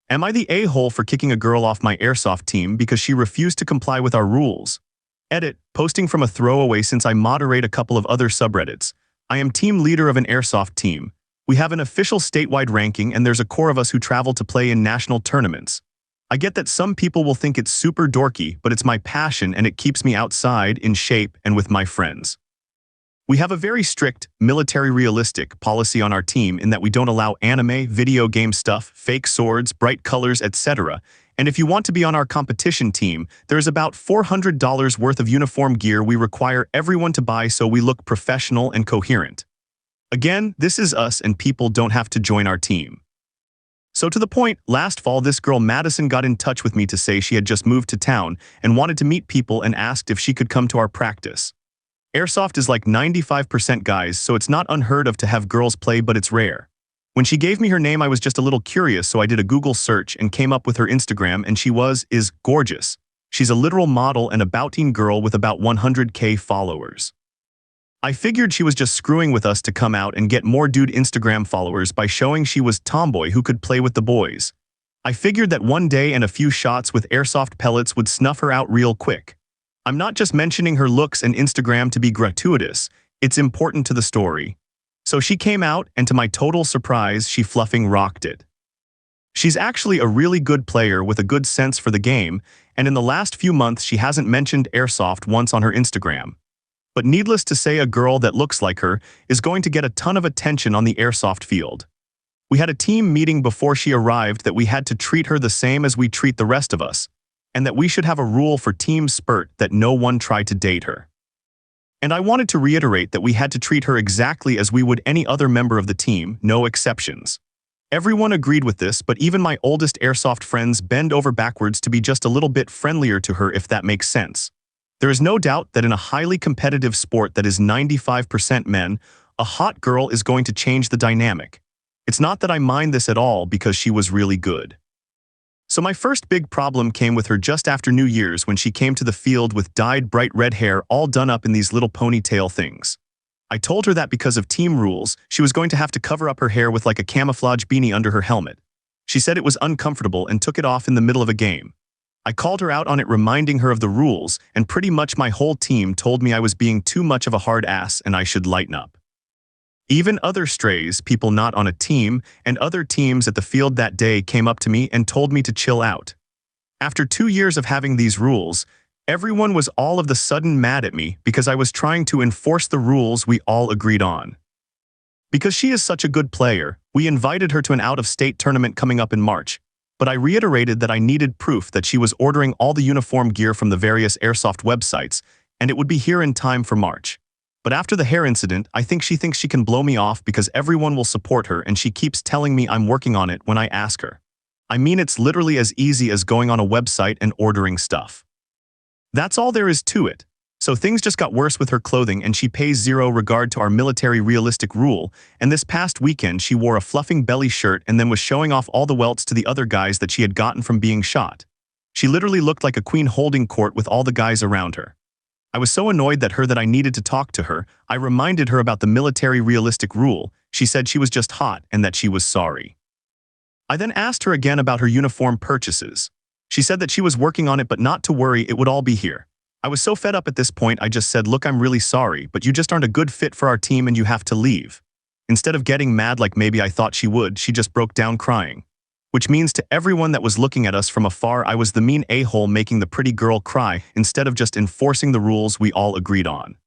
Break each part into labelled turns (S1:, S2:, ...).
S1: Am I the a-hole for kicking a girl off my airsoft team because she refused to comply with our rules? Edit, posting from a throwaway since I moderate a couple of other subreddits. I am team leader of an airsoft team. We have an official statewide ranking and there's a core of us who travel to play in national tournaments. I get that some people will think it's super dorky, but it's my passion and it keeps me outside, in shape, and with my friends. We have a very strict, military-realistic policy on our team in that we don't allow anime, video game stuff, fake swords, bright colors, etc. And if you want to be on our competition team, there's about $400 worth of uniform gear we require everyone to buy so we look professional and coherent. Again, this is us and people don't have to join our team. So to the point, last fall this girl Madison got in touch with me to say she had just moved to town and wanted to meet people and asked if she could come to our practice. Airsoft is like 95% guys, so it's not unheard of to have girls play, but it's rare. When she gave me her name, I was just a little curious, so I did a Google search and came up with her Instagram, and she is gorgeous. She's a literal model and a bout-teen girl with about 100K followers. I figured she was just screwing with us to come out and get more dude Instagram followers by showing she was tomboy who could play with the boys. I figured that one day and a few shots with airsoft pellets would snuff her out real quick. I'm not just mentioning her looks and Instagram to be gratuitous, it's important to the story. So she came out, and to my total surprise, she fluffing rocked it. She's actually a really good player with a good sense for the game, and in the last few months she hasn't mentioned airsoft once on her Instagram. But needless to say, a girl that looks like her is going to get a ton of attention on the airsoft field. We had a team meeting before she arrived that we had to treat her the same as we treat the rest of us, and that we should have a rule for Team Spurt that no one tried to date her. And I wanted to reiterate that we had to treat her exactly as we would any other member of the team, no exceptions. Everyone agreed with this, but even my oldest airsoft friends bend over backwards to be just a little bit friendlier to her, if that makes sense. There is no doubt that in a highly competitive sport that is 95% men, a hot girl is going to change the dynamic. It's not that I mind this at all because she was really good. So my first big problem came with her just after New Year's when she came to the field with dyed bright red hair all done up in these little ponytail things. I told her that because of team rules, she was going to have to cover up her hair with like a camouflage beanie under her helmet. She said it was uncomfortable and took it off in the middle of a game. I called her out on it, reminding her of the rules, and pretty much my whole team told me I was being too much of a hard ass and I should lighten up. Even other strays, people not on a team, and other teams at the field that day came up to me and told me to chill out. After 2 years of having these rules, everyone was all of the sudden mad at me because I was trying to enforce the rules we all agreed on. Because she is such a good player, we invited her to an out-of-state tournament coming up in March, but I reiterated that I needed proof that she was ordering all the uniform gear from the various airsoft websites, and it would be here in time for March. But after the hair incident, I think she thinks she can blow me off because everyone will support her and she keeps telling me I'm working on it when I ask her. I mean, it's literally as easy as going on a website and ordering stuff. That's all there is to it. So things just got worse with her clothing and she pays zero regard to our military realistic rule, and this past weekend she wore a fluffing belly shirt and then was showing off all the welts to the other guys that she had gotten from being shot. She literally looked like a queen holding court with all the guys around her. I was so annoyed that I needed to talk to her. I reminded her about the military realistic rule. She said she was just hot and that she was sorry. I then asked her again about her uniform purchases. She said that she was working on it, but not to worry, it would all be here. I was so fed up at this point, I just said, look, I'm really sorry, but you just aren't a good fit for our team and you have to leave. Instead of getting mad like maybe I thought she would, she just broke down crying. Which means to everyone that was looking at us from afar, I was the mean a-hole making the pretty girl cry instead of just enforcing the rules we all agreed on.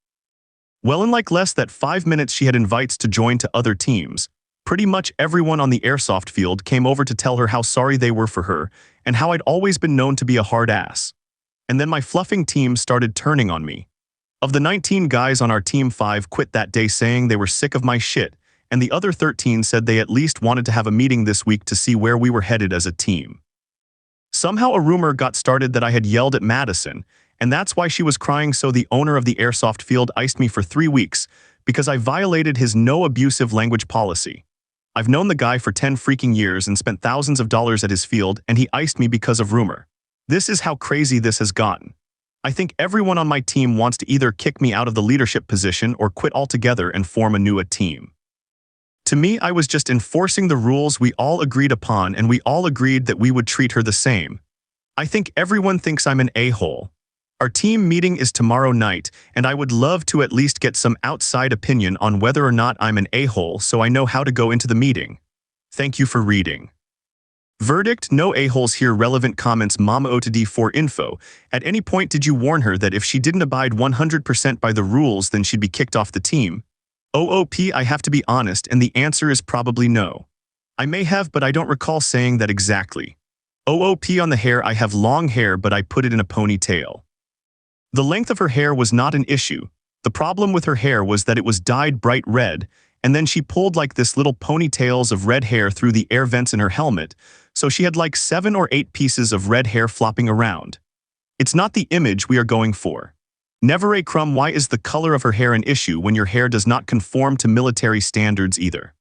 S1: Well, in like less than 5 minutes she had invites to join to other teams. Pretty much everyone on the airsoft field came over to tell her how sorry they were for her and how I'd always been known to be a hard ass. And then my fluffing team started turning on me. Of the 19 guys on our team, 5 quit that day saying they were sick of my shit, and the other 13 said they at least wanted to have a meeting this week to see where we were headed as a team. Somehow a rumor got started that I had yelled at Madison, and that's why she was crying, so the owner of the airsoft field iced me for 3 weeks because I violated his no abusive language policy. I've known the guy for 10 freaking years and spent thousands of dollars at his field, and he iced me because of rumor. This is how crazy this has gotten. I think everyone on my team wants to either kick me out of the leadership position or quit altogether and form a new team. To me, I was just enforcing the rules we all agreed upon, and we all agreed that we would treat her the same. I think everyone thinks I'm an a-hole. Our team meeting is tomorrow night, and I would love to at least get some outside opinion on whether or not I'm an a-hole so I know how to go into the meeting. Thank you for reading. Verdict: no a-holes here. Relevant comments. Mama OTD for info. At any point did you warn her that if she didn't abide 100% by the rules then she'd be kicked off the team? OOP, I have to be honest, and the answer is probably no. I may have, but I don't recall saying that exactly. OOP on the hair: I have long hair, but I put it in a ponytail. The length of her hair was not an issue. The problem with her hair was that it was dyed bright red, and then she pulled like this little ponytails of red hair through the air vents in her helmet, so she had like 7 or 8 pieces of red hair flopping around. It's not the image we are going for. Never a crumb. Why is the color of her hair an issue when your hair does not conform to military standards either?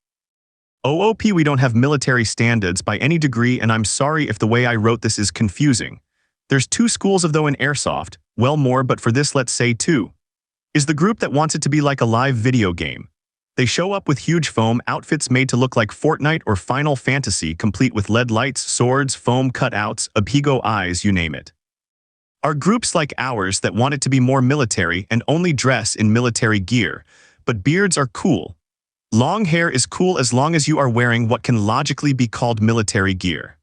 S1: OOP, we don't have military standards by any degree, and I'm sorry if the way I wrote this is confusing. There's 2 schools of though in Airsoft, well more, but for this let's say 2. Is the group that wants it to be like a live video game. They show up with huge foam outfits made to look like Fortnite or Final Fantasy, complete with LED lights, swords, foam cutouts, Abigo eyes, you name it. Are groups like ours that want it to be more military and only dress in military gear, but beards are cool. Long hair is cool as long as you are wearing what can logically be called military gear.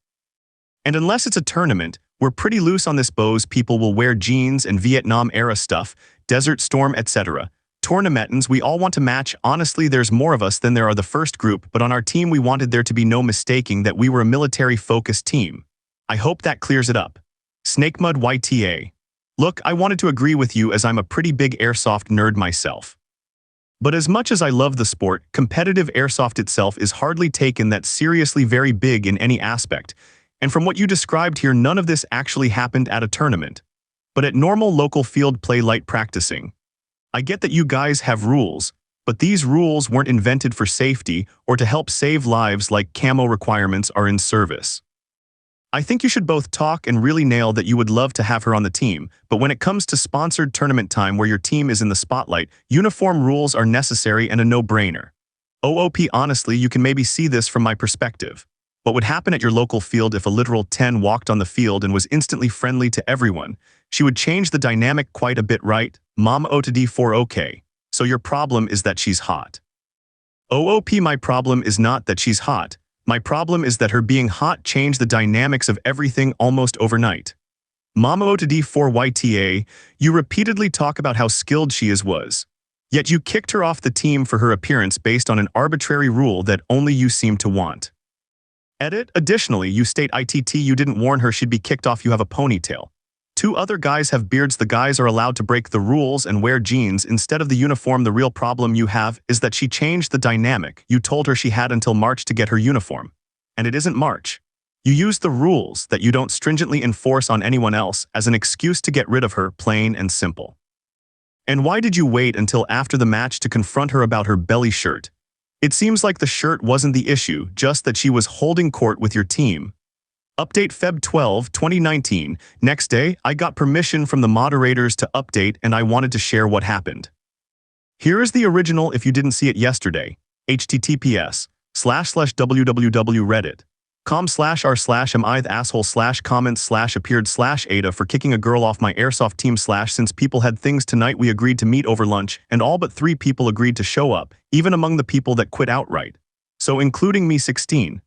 S1: And unless it's a tournament, we're pretty loose on this. Bows people will wear jeans and Vietnam-era stuff, Desert Storm, etc. Tournamentins, we all want to match. Honestly, there's more of us than there are the first group, but on our team we wanted there to be no mistaking that we were a military-focused team. I hope that clears it up. Snakemud YTA. Look, I wanted to agree with you as I'm a pretty big Airsoft nerd myself. But as much as I love the sport, competitive Airsoft itself is hardly taken that seriously, very big in any aspect. And from what you described here, none of this actually happened at a tournament, but at normal local field play light practicing. I get that you guys have rules, but these rules weren't invented for safety or to help save lives like camo requirements are in service. I think you should both talk and really nail that you would love to have her on the team, but when it comes to sponsored tournament time where your team is in the spotlight, uniform rules are necessary and a no-brainer. OOP, honestly, you can maybe see this from my perspective. What would happen at your local field if a literal 10 walked on the field and was instantly friendly to everyone? She would change the dynamic quite a bit, right? Mom OTD 4 OK. So your problem is that she's hot. OOP, my problem is not that she's hot. My problem is that her being hot changed the dynamics of everything almost overnight. Mama OTD 4 YTA, you repeatedly talk about how skilled she was. Yet you kicked her off the team for her appearance based on an arbitrary rule that only you seem to want. Edit. Additionally, you state ITT you didn't warn her she'd be kicked off. You have a ponytail. 2 other guys have beards. The guys are allowed to break the rules and wear jeans instead of the uniform. The real problem you have is that she changed the dynamic. You told her she had until March to get her uniform. And it isn't March. You used the rules that you don't stringently enforce on anyone else as an excuse to get rid of her, plain and simple. And why did you wait until after the match to confront her about her belly shirt? It seems like the shirt wasn't the issue, just that she was holding court with your team. Update Feb 12, 2019. Next day, I got permission from the moderators to update and I wanted to share what happened. Here is the original if you didn't see it yesterday. https://www.reddit.com/r/am-asshole/comments/appeared/AITA for kicking a girl off my Airsoft team/ since people had things tonight we agreed to meet over lunch and all but 3 people agreed to show up, even among the people that quit outright. So including me 16.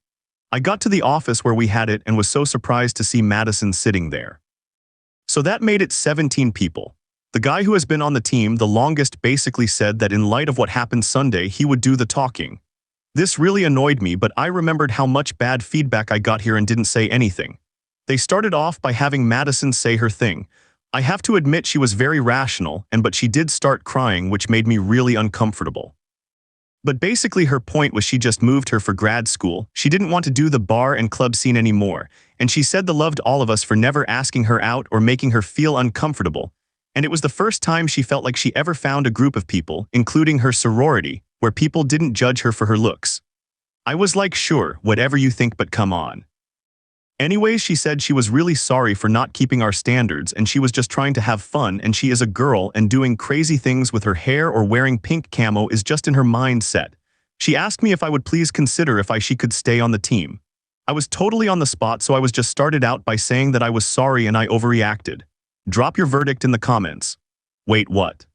S1: I got to the office where we had it and was so surprised to see Madison sitting there. So that made it 17 people. The guy who has been on the team the longest basically said that in light of what happened Sunday he would do the talking. This really annoyed me, but I remembered how much bad feedback I got here and didn't say anything. They started off by having Madison say her thing. I have to admit she was very rational, but she did start crying, which made me really uncomfortable. But basically her point was she just moved her for grad school, she didn't want to do the bar and club scene anymore, and she said they loved all of us for never asking her out or making her feel uncomfortable, and it was the first time she felt like she ever found a group of people, including her sorority, where people didn't judge her for her looks. I was like, sure, whatever you think, but come on. Anyways, she said she was really sorry for not keeping our standards and she was just trying to have fun, and she is a girl and doing crazy things with her hair or wearing pink camo is just in her mindset. She asked me if I would please consider if she could stay on the team. I was totally on the spot, so I was just started out by saying that I was sorry and I overreacted. Drop your verdict in the comments. Wait, what?